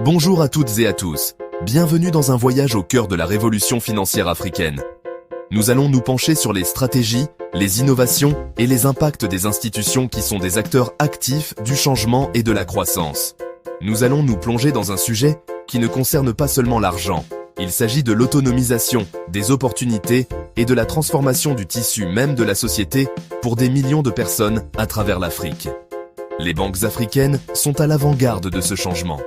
Bonjour à toutes et à tous. Bienvenue dans un voyage au cœur de la révolution financière africaine. Nous allons nous pencher sur les stratégies, les innovations et les impacts des institutions qui sont des acteurs actifs du changement et de la croissance. Nous allons nous plonger dans un sujet qui ne concerne pas seulement l'argent. Il s'agit de l'autonomisation, des opportunités et de la transformation du tissu même de la société pour des millions de personnes à travers l'Afrique. Les banques africaines sont à l'avant-garde de ce changement.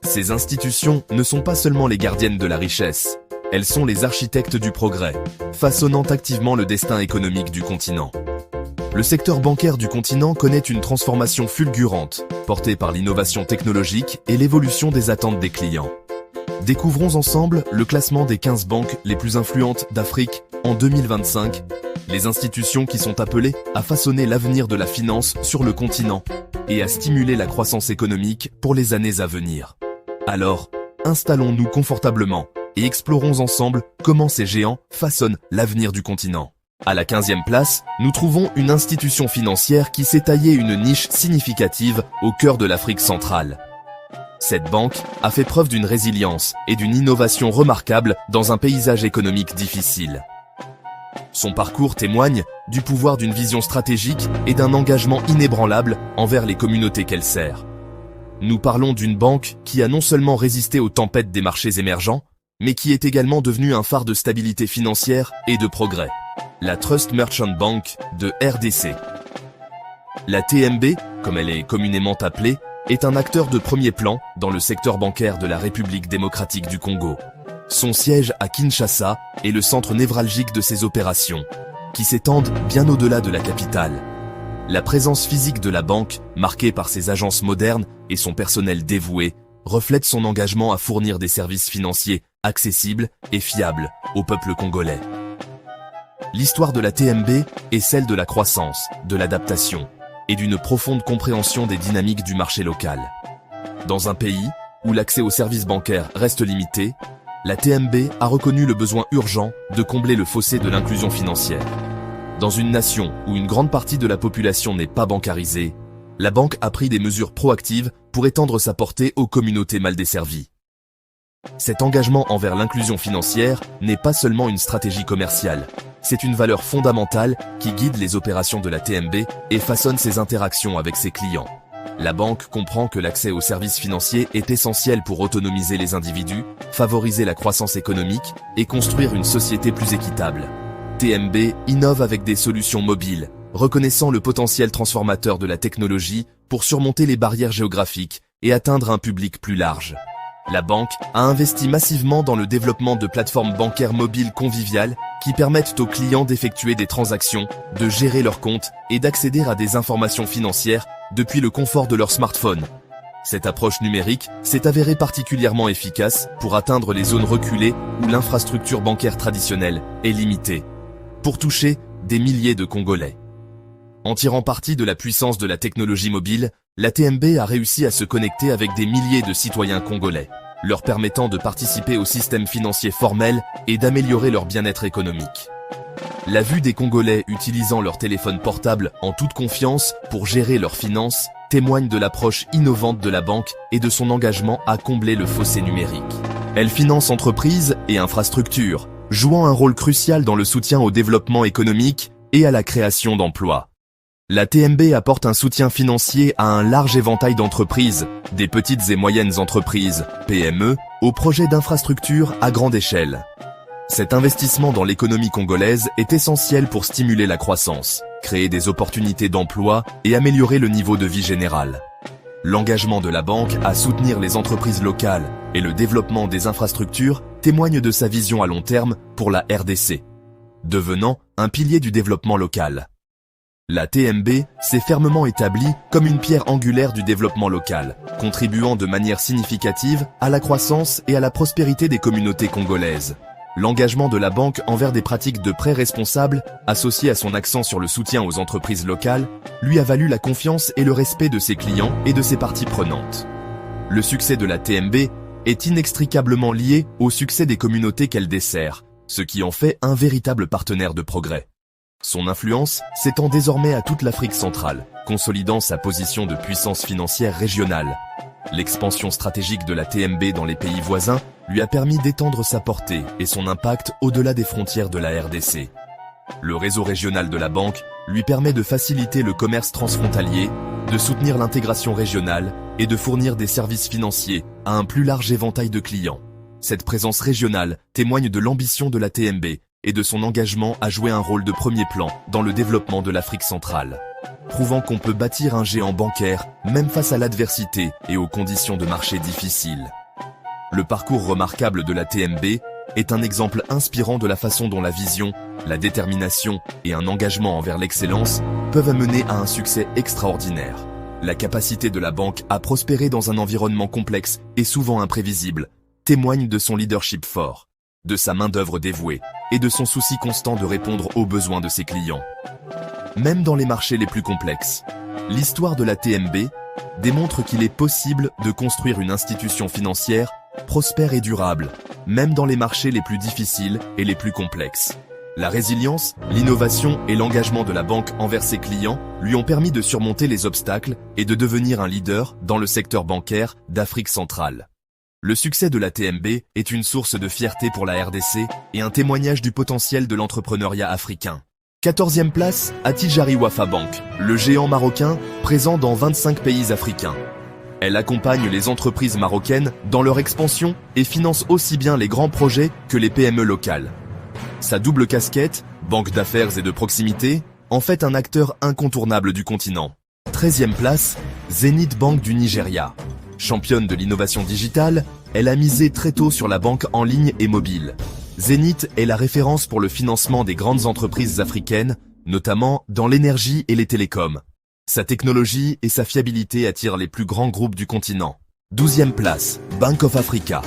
Ces institutions ne sont pas seulement les gardiennes de la richesse, elles sont les architectes du progrès, façonnant activement le destin économique du continent. Le secteur bancaire du continent connaît une transformation fulgurante, portée par l'innovation technologique et l'évolution des attentes des clients. Découvrons ensemble le classement des 15 banques les plus influentes d'Afrique en 2025, les institutions qui sont appelées à façonner l'avenir de la finance sur le continent et à stimuler la croissance économique pour les années à venir. Alors, installons-nous confortablement et explorons ensemble comment ces géants façonnent l'avenir du continent. À la 15e place, nous trouvons une institution financière qui s'est taillée une niche significative au cœur de l'Afrique centrale. Cette banque a fait preuve d'une résilience et d'une innovation remarquable dans un paysage économique difficile. Son parcours témoigne du pouvoir d'une vision stratégique et d'un engagement inébranlable envers les communautés qu'elle sert. Nous parlons d'une banque qui a non seulement résisté aux tempêtes des marchés émergents, mais qui est également devenue un phare de stabilité financière et de progrès. La Trust Merchant Bank de RDC. La TMB, comme elle est communément appelée, est un acteur de premier plan dans le secteur bancaire de la République démocratique du Congo. Son siège à Kinshasa est le centre névralgique de ses opérations, qui s'étendent bien au-delà de la capitale. La présence physique de la banque, marquée par ses agences modernes et son personnel dévoué, reflète son engagement à fournir des services financiers accessibles et fiables au peuple congolais. L'histoire de la TMB est celle de la croissance, de l'adaptation et d'une profonde compréhension des dynamiques du marché local. Dans un pays où l'accès aux services bancaires reste limité, la TMB a reconnu le besoin urgent de combler le fossé de l'inclusion financière. Dans une nation où une grande partie de la population n'est pas bancarisée, la banque a pris des mesures proactives pour étendre sa portée aux communautés mal desservies. Cet engagement envers l'inclusion financière n'est pas seulement une stratégie commerciale, c'est une valeur fondamentale qui guide les opérations de la TMB et façonne ses interactions avec ses clients. La banque comprend que l'accès aux services financiers est essentiel pour autonomiser les individus, favoriser la croissance économique et construire une société plus équitable. TMB innove avec des solutions mobiles, reconnaissant le potentiel transformateur de la technologie pour surmonter les barrières géographiques et atteindre un public plus large. La banque a investi massivement dans le développement de plateformes bancaires mobiles conviviales qui permettent aux clients d'effectuer des transactions, de gérer leurs comptes et d'accéder à des informations financières depuis le confort de leur smartphone. Cette approche numérique s'est avérée particulièrement efficace pour atteindre les zones reculées où l'infrastructure bancaire traditionnelle est limitée, pour toucher des milliers de Congolais. En tirant parti de la puissance de la technologie mobile, la TMB a réussi à se connecter avec des milliers de citoyens congolais, leur permettant de participer au système financier formel et d'améliorer leur bien-être économique. La vue des Congolais utilisant leur téléphone portable en toute confiance pour gérer leurs finances témoigne de l'approche innovante de la banque et de son engagement à combler le fossé numérique. Elle finance entreprises et infrastructures, jouant un rôle crucial dans le soutien au développement économique et à la création d'emplois. La TMB apporte un soutien financier à un large éventail d'entreprises, des petites et moyennes entreprises, PME, aux projets d'infrastructures à grande échelle. Cet investissement dans l'économie congolaise est essentiel pour stimuler la croissance, créer des opportunités d'emploi et améliorer le niveau de vie général. L'engagement de la banque à soutenir les entreprises locales et le développement des infrastructures témoigne de sa vision à long terme pour la RDC, devenant un pilier du développement local. La TMB s'est fermement établie comme une pierre angulaire du développement local, contribuant de manière significative à la croissance et à la prospérité des communautés congolaises. L'engagement de la banque envers des pratiques de prêts responsables, associé à son accent sur le soutien aux entreprises locales, lui a valu la confiance et le respect de ses clients et de ses parties prenantes. Le succès de la TMB est inextricablement lié au succès des communautés qu'elle dessert, ce qui en fait un véritable partenaire de progrès. Son influence s'étend désormais à toute l'Afrique centrale, consolidant sa position de puissance financière régionale. L'expansion stratégique de la TMB dans les pays voisins lui a permis d'étendre sa portée et son impact au-delà des frontières de la RDC. Le réseau régional de la banque lui permet de faciliter le commerce transfrontalier, de soutenir l'intégration régionale et de fournir des services financiers à un plus large éventail de clients. Cette présence régionale témoigne de l'ambition de la TMB et de son engagement à jouer un rôle de premier plan dans le développement de l'Afrique centrale, prouvant qu'on peut bâtir un géant bancaire même face à l'adversité et aux conditions de marché difficiles. Le parcours remarquable de la TMB est un exemple inspirant de la façon dont la vision, la détermination et un engagement envers l'excellence peuvent mener à un succès extraordinaire. La capacité de la banque à prospérer dans un environnement complexe et souvent imprévisible témoigne de son leadership fort, de sa main-d'œuvre dévouée et de son souci constant de répondre aux besoins de ses clients. Même dans les marchés les plus complexes, l'histoire de la TMB démontre qu'il est possible de construire une institution financière prospère et durable, même dans les marchés les plus difficiles et les plus complexes. La résilience, l'innovation et l'engagement de la banque envers ses clients lui ont permis de surmonter les obstacles et de devenir un leader dans le secteur bancaire d'Afrique centrale. Le succès de la TMB est une source de fierté pour la RDC et un témoignage du potentiel de l'entrepreneuriat africain. 14e place, Attijari Wafa Bank, le géant marocain présent dans 25 pays africains. Elle accompagne les entreprises marocaines dans leur expansion et finance aussi bien les grands projets que les PME locales. Sa double casquette, banque d'affaires et de proximité, en fait un acteur incontournable du continent. 13e place, Zenith Bank du Nigeria. Championne de l'innovation digitale, elle a misé très tôt sur la banque en ligne et mobile. Zenith est la référence pour le financement des grandes entreprises africaines, notamment dans l'énergie et les télécoms. Sa technologie et sa fiabilité attirent les plus grands groupes du continent. 12e place, Bank of Africa.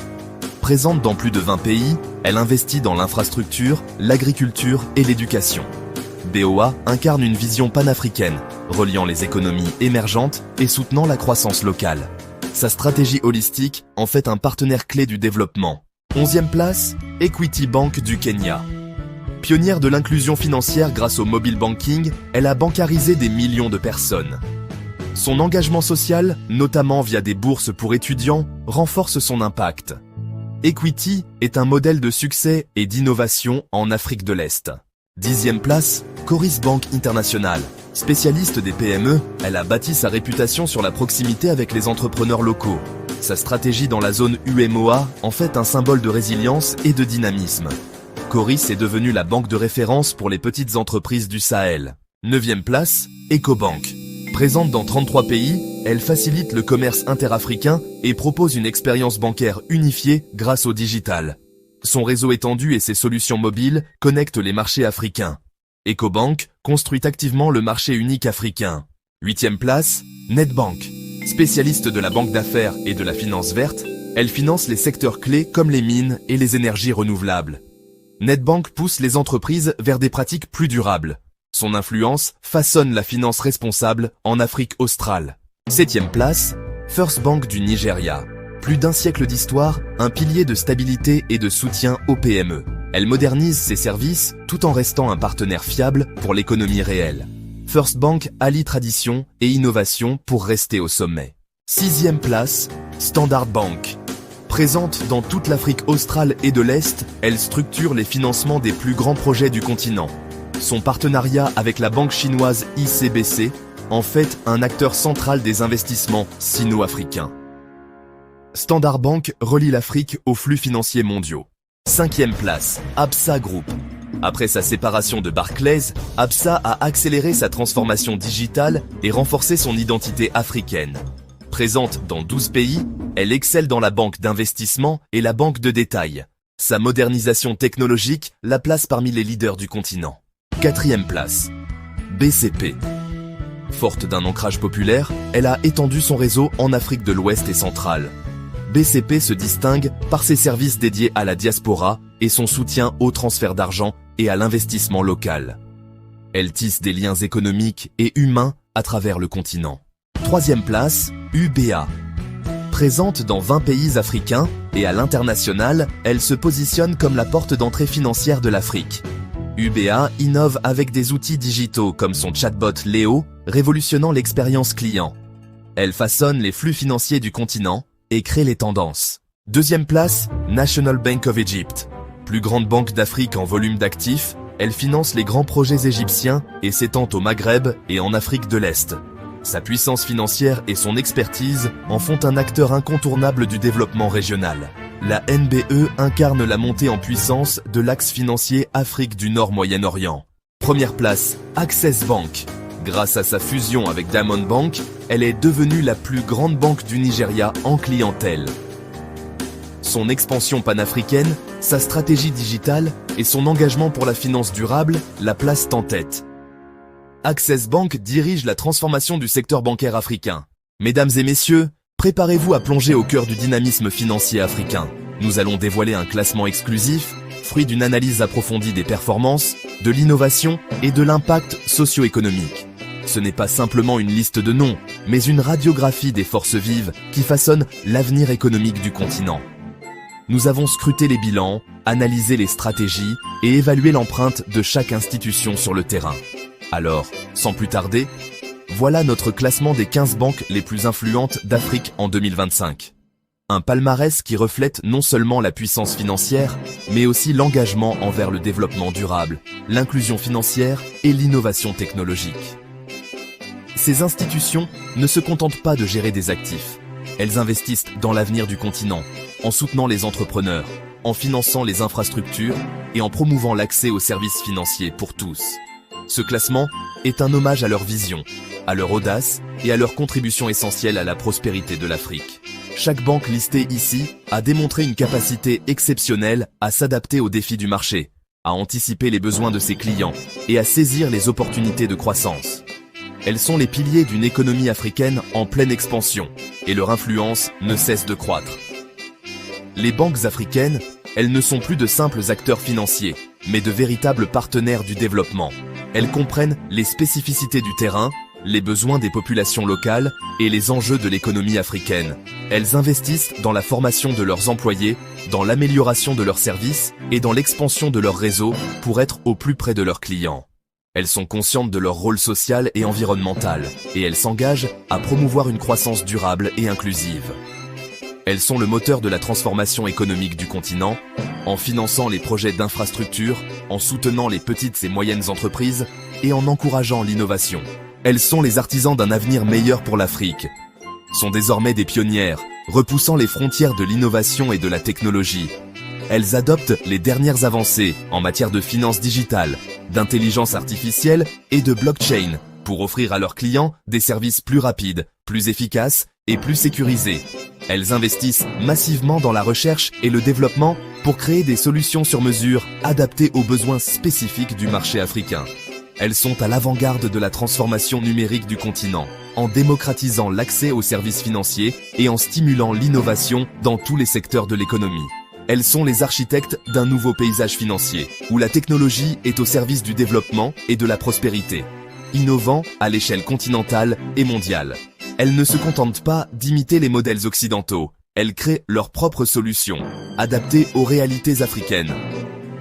Présente dans plus de 20 pays, elle investit dans l'infrastructure, l'agriculture et l'éducation. BOA incarne une vision panafricaine, reliant les économies émergentes et soutenant la croissance locale. Sa stratégie holistique en fait un partenaire clé du développement. 11e place, Equity Bank du Kenya. Pionnière de l'inclusion financière grâce au mobile banking, elle a bancarisé des millions de personnes. Son engagement social, notamment via des bourses pour étudiants, renforce son impact. Equity est un modèle de succès et d'innovation en Afrique de l'Est. 10e place, Coris Bank International. Spécialiste des PME, elle a bâti sa réputation sur la proximité avec les entrepreneurs locaux. Sa stratégie dans la zone UMOA en fait un symbole de résilience et de dynamisme. Coris est devenue la banque de référence pour les petites entreprises du Sahel. 9e place, Ecobank. Présente dans 33 pays, elle facilite le commerce interafricain et propose une expérience bancaire unifiée grâce au digital. Son réseau étendu et ses solutions mobiles connectent les marchés africains. Ecobank construit activement le marché unique africain. 8e place, Nedbank. Spécialiste de la banque d'affaires et de la finance verte, elle finance les secteurs clés comme les mines et les énergies renouvelables. Nedbank pousse les entreprises vers des pratiques plus durables. Son influence façonne la finance responsable en Afrique australe. 7e place, First Bank du Nigeria. Plus d'un siècle d'histoire, un pilier de stabilité et de soutien aux PME. Elle modernise ses services tout en restant un partenaire fiable pour l'économie réelle. First Bank allie tradition et innovation pour rester au sommet. 6e place, Standard Bank. Présente dans toute l'Afrique australe et de l'Est, elle structure les financements des plus grands projets du continent. Son partenariat avec la banque chinoise ICBC en fait un acteur central des investissements sino-africains. Standard Bank relie l'Afrique aux flux financiers mondiaux. 5e place, Absa Group. Après sa séparation de Barclays, Absa a accéléré sa transformation digitale et renforcé son identité africaine. Présente dans 12 pays, elle excelle dans la banque d'investissement et la banque de détail. Sa modernisation technologique la place parmi les leaders du continent. 4e place, BCP. Forte d'un ancrage populaire, elle a étendu son réseau en Afrique de l'Ouest et centrale. BCP se distingue par ses services dédiés à la diaspora et son soutien au transfert d'argent et à l'investissement local. Elle tisse des liens économiques et humains à travers le continent. 3e place, UBA. Présente dans 20 pays africains et à l'international, elle se positionne comme la porte d'entrée financière de l'Afrique. UBA innove avec des outils digitaux comme son chatbot Léo, révolutionnant l'expérience client. Elle façonne les flux financiers du continent et crée les tendances. Deuxième place, National Bank of Egypt. Plus grande banque d'Afrique en volume d'actifs, elle finance les grands projets égyptiens et s'étend au Maghreb et en Afrique de l'Est. Sa puissance financière et son expertise en font un acteur incontournable du développement régional. La NBE incarne la montée en puissance de l'axe financier Afrique du Nord-Moyen-Orient. Première place, Access Bank. Grâce à sa fusion avec Diamond Bank, elle est devenue la plus grande banque du Nigeria en clientèle. Son expansion panafricaine, sa stratégie digitale et son engagement pour la finance durable la placent en tête. Access Bank dirige la transformation du secteur bancaire africain. Mesdames et messieurs, préparez-vous à plonger au cœur du dynamisme financier africain. Nous allons dévoiler un classement exclusif, fruit d'une analyse approfondie des performances, de l'innovation et de l'impact socio-économique. Ce n'est pas simplement une liste de noms, mais une radiographie des forces vives qui façonnent l'avenir économique du continent. Nous avons scruté les bilans, analysé les stratégies et évalué l'empreinte de chaque institution sur le terrain. Alors, sans plus tarder, voilà notre classement des 15 banques les plus influentes d'Afrique en 2025. Un palmarès qui reflète non seulement la puissance financière, mais aussi l'engagement envers le développement durable, l'inclusion financière et l'innovation technologique. Ces institutions ne se contentent pas de gérer des actifs. Elles investissent dans l'avenir du continent, en soutenant les entrepreneurs, en finançant les infrastructures et en promouvant l'accès aux services financiers pour tous. Ce classement est un hommage à leur vision, à leur audace et à leur contribution essentielle à la prospérité de l'Afrique. Chaque banque listée ici a démontré une capacité exceptionnelle à s'adapter aux défis du marché, à anticiper les besoins de ses clients et à saisir les opportunités de croissance. Elles sont les piliers d'une économie africaine en pleine expansion et leur influence ne cesse de croître. Les banques africaines, elles ne sont plus de simples acteurs financiers, mais de véritables partenaires du développement. Elles comprennent les spécificités du terrain, les besoins des populations locales et les enjeux de l'économie africaine. Elles investissent dans la formation de leurs employés, dans l'amélioration de leurs services et dans l'expansion de leur réseau pour être au plus près de leurs clients. Elles sont conscientes de leur rôle social et environnemental et elles s'engagent à promouvoir une croissance durable et inclusive. Elles sont le moteur de la transformation économique du continent, en finançant les projets d'infrastructure, en soutenant les petites et moyennes entreprises et en encourageant l'innovation. Elles sont les artisans d'un avenir meilleur pour l'Afrique. Sont désormais des pionnières, repoussant les frontières de l'innovation et de la technologie. Elles adoptent les dernières avancées en matière de finance digitale, d'intelligence artificielle et de blockchain pour offrir à leurs clients des services plus rapides, plus efficaces et plus sécurisés. Elles investissent massivement dans la recherche et le développement pour créer des solutions sur mesure adaptées aux besoins spécifiques du marché africain. Elles sont à l'avant-garde de la transformation numérique du continent, en démocratisant l'accès aux services financiers et en stimulant l'innovation dans tous les secteurs de l'économie. Elles sont les architectes d'un nouveau paysage financier, où la technologie est au service du développement et de la prospérité, innovant à l'échelle continentale et mondiale. Elles ne se contentent pas d'imiter les modèles occidentaux, elles créent leurs propres solutions, adaptées aux réalités africaines.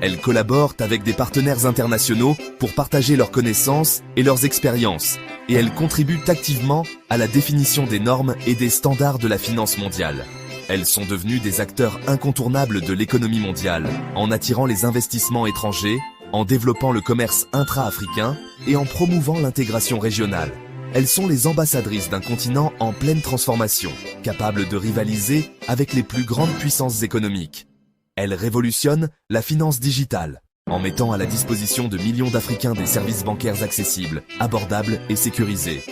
Elles collaborent avec des partenaires internationaux pour partager leurs connaissances et leurs expériences, et elles contribuent activement à la définition des normes et des standards de la finance mondiale. Elles sont devenues des acteurs incontournables de l'économie mondiale, en attirant les investissements étrangers, en développant le commerce intra-africain et en promouvant l'intégration régionale. Elles sont les ambassadrices d'un continent en pleine transformation, capables de rivaliser avec les plus grandes puissances économiques. Elles révolutionnent la finance digitale, en mettant à la disposition de millions d'Africains des services bancaires accessibles, abordables et sécurisés.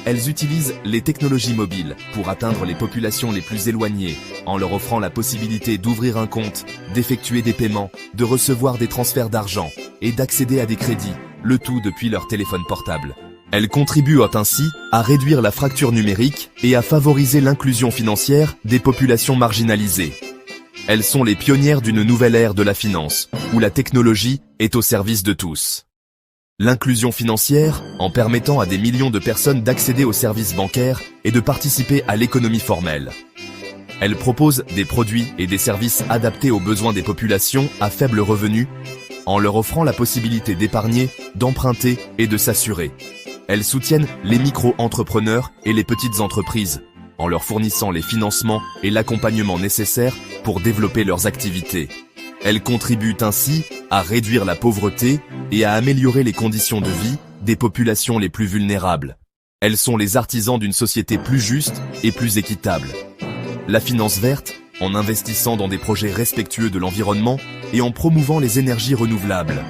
Elles utilisent les technologies mobiles pour atteindre les populations les plus éloignées, en leur offrant la possibilité d'ouvrir un compte, d'effectuer des paiements, de recevoir des transferts d'argent et d'accéder à des crédits, le tout depuis leur téléphone portable. Elles contribuent ainsi à réduire la fracture numérique et à favoriser l'inclusion financière des populations marginalisées. Elles sont les pionnières d'une nouvelle ère de la finance, où la technologie est au service de tous. L'inclusion financière, en permettant à des millions de personnes d'accéder aux services bancaires et de participer à l'économie formelle. Elle propose des produits et des services adaptés aux besoins des populations à faible revenu, en leur offrant la possibilité d'épargner, d'emprunter et de s'assurer. Elles soutiennent les micro-entrepreneurs et les petites entreprises, en leur fournissant les financements et l'accompagnement nécessaires pour développer leurs activités. Elles contribuent ainsi à réduire la pauvreté et à améliorer les conditions de vie des populations les plus vulnérables. Elles sont les artisans d'une société plus juste et plus équitable. La finance verte, en investissant dans des projets respectueux de l'environnement et en promouvant les énergies renouvelables.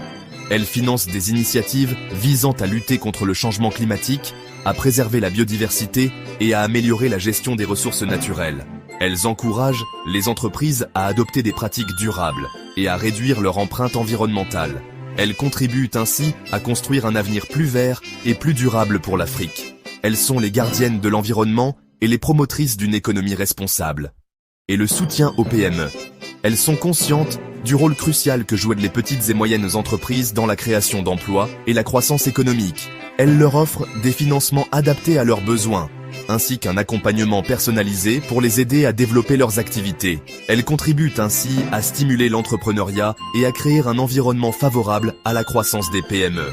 Elle finance des initiatives visant à lutter contre le changement climatique, à préserver la biodiversité et à améliorer la gestion des ressources naturelles. Elles encouragent les entreprises à adopter des pratiques durables et à réduire leur empreinte environnementale. Elles contribuent ainsi à construire un avenir plus vert et plus durable pour l'Afrique. Elles sont les gardiennes de l'environnement et les promotrices d'une économie responsable. Et le soutien aux PME. Elles sont conscientes du rôle crucial que jouent les petites et moyennes entreprises dans la création d'emplois et la croissance économique. Elles leur offrent des financements adaptés à leurs besoins, ainsi qu'un accompagnement personnalisé pour les aider à développer leurs activités. Elles contribuent ainsi à stimuler l'entrepreneuriat et à créer un environnement favorable à la croissance des PME.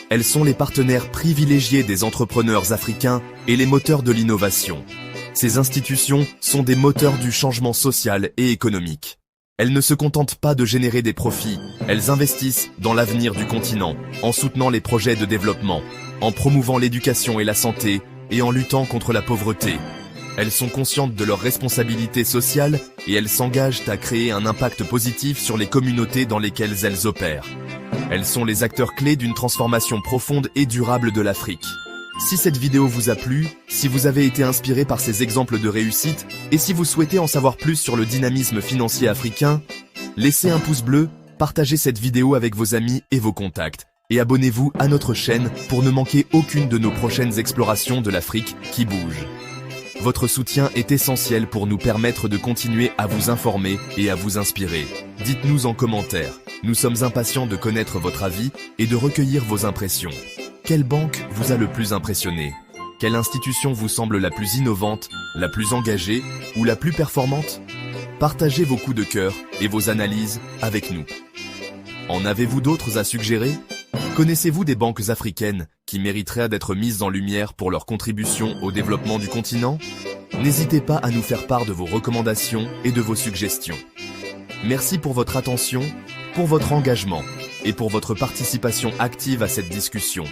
Elles sont les partenaires privilégiés des entrepreneurs africains et les moteurs de l'innovation. Ces institutions sont des moteurs du changement social et économique. Elles ne se contentent pas de générer des profits, elles investissent dans l'avenir du continent, en soutenant les projets de développement, en promouvant l'éducation et la santé, et en luttant contre la pauvreté. Elles sont conscientes de leurs responsabilités sociales et elles s'engagent à créer un impact positif sur les communautés dans lesquelles elles opèrent. Elles sont les acteurs clés d'une transformation profonde et durable de l'Afrique. Si cette vidéo vous a plu, si vous avez été inspiré par ces exemples de réussite, et si vous souhaitez en savoir plus sur le dynamisme financier africain, laissez un pouce bleu, partagez cette vidéo avec vos amis et vos contacts, et abonnez-vous à notre chaîne pour ne manquer aucune de nos prochaines explorations de l'Afrique qui bouge. Votre soutien est essentiel pour nous permettre de continuer à vous informer et à vous inspirer. Dites-nous en commentaire, nous sommes impatients de connaître votre avis et de recueillir vos impressions. Quelle banque vous a le plus impressionné? Quelle institution vous semble la plus innovante, la plus engagée ou la plus performante? Partagez vos coups de cœur et vos analyses avec nous. En avez-vous d'autres à suggérer? Connaissez-vous des banques africaines qui mériteraient d'être mises en lumière pour leur contribution au développement du continent? N'hésitez pas à nous faire part de vos recommandations et de vos suggestions. Merci pour votre attention, pour votre engagement et pour votre participation active à cette discussion.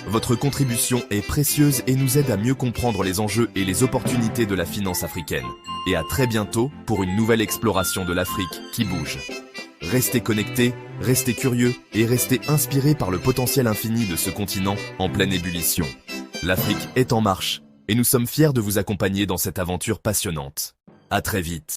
Votre contribution est précieuse et nous aide à mieux comprendre les enjeux et les opportunités de la finance africaine. Et à très bientôt pour une nouvelle exploration de l'Afrique qui bouge. Restez connectés, restez curieux et restez inspirés par le potentiel infini de ce continent en pleine ébullition. L'Afrique est en marche et nous sommes fiers de vous accompagner dans cette aventure passionnante. À très vite.